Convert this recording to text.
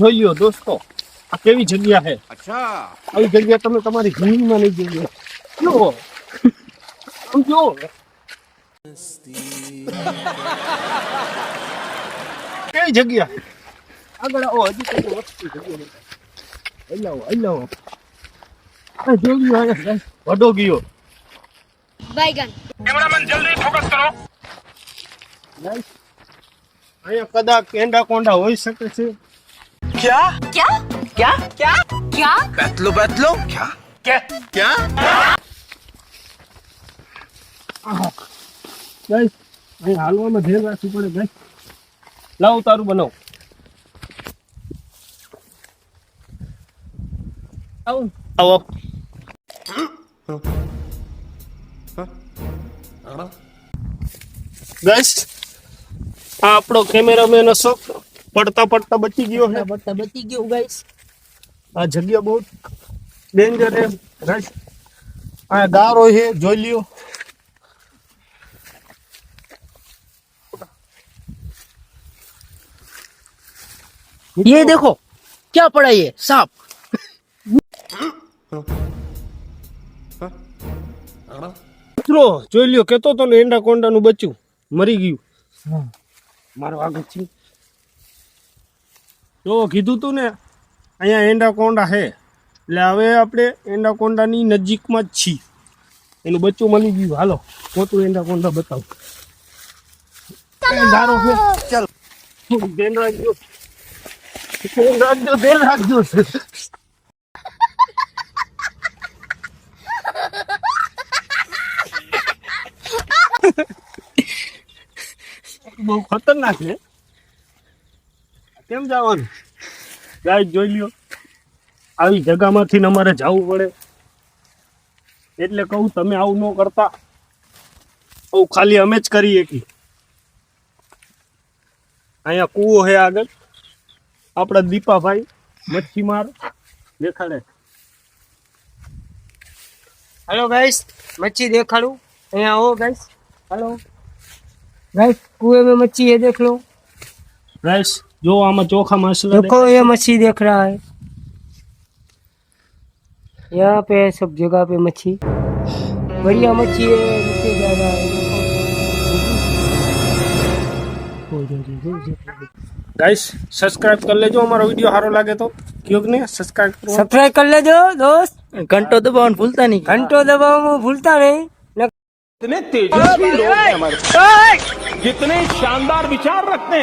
જોઈ લ્યો દોસ્તો, આ કેવી જગ્યા છે. अच्छा આવી જગ્યા તમે તમારી જિંદગીમાં નહીં જોઈ. જો આમ જો કેવી જગ્યા છે. આગળ આવો, હજી તો વસ્તુ જગ્યા. અલ્લાવો આ જોઈ લ્યો, અહીંયા વડો ગયો. बैगन અહીંયા કદાચ એંડા કોંડા હોઈ શકે છે. क्या क्या बैतलो क्या क्या ગાઈસ અહીં હાલવામાં ધ્યાન રાખવું પડે. ગાઈસ લાવ તારું બનાવ. આવો ગાઈસ આ આપણો કેમેરામેન અશોક પડતા બચી ગયો છે. बची गयो गाइस આ જગ્યા બહુ ડેન્જર છે ગાઈસ. આ ગારો છે, જોઈ લ્યો. ये देखो क्या पड़ा ये सांप મિત્રો જોઈ લ્યો, કેતો તો ને એંડા કોંડાનું બચ્ચું મરી ગયું. મારો આગળ છે જો કીધું તું ને અહીંયા એંડા કોંડા છે, એટલે હવે આપણે એંડા કોંડાની નજીકમાં જ છીએ. એનું બચ્ચું મળી ગયું. હાલો મોટું એંડા કોંડા બતાવું. ધારો છે, ચાલ થોડું ધ્યાન રાખજો, ધ્યાન રાખજો. બહુ ખતરનાક છે. કેમ જવાનું ગાઈસ જોઈ લ્યો. આવી જગામાંથી અમારે જવું પડે એટલે કહું તમે આવું ન કરતા. આવું ખાલી અમે જ કરીએ કે અહીંયા કૂવો છે આગળ. આપણા દીપાભાઈ મચ્છીમાર દેખાડે. हेलो गाइस मच्छी देखाड़ू यहाँ हो गाइस. हेलो गाइस कुएं में मच्छी है, देख लो. ગાઈસ જો આમાં ચોખા માછલા देखो ये मच्छी देख रहा है. यहाँ पे है सब जगह पे मच्छी. बढ़िया मच्छी है, नीचे जा रहा है. ગાઈસ સબસ્ક્રાઇબ કરી લેજો. અમારો વિડીયો સારો લાગે તો કયો કે નહીં સબસ્ક્રાઇબ કરો. सब्सक्राइब कर लेजो दोस्त. घंटो दबावन भूलता नहीं. घंटो दबावन भूलता नहीं. इतने तेजस्वी लोग हैं हमारे, जितने शानदार विचार रखते हैं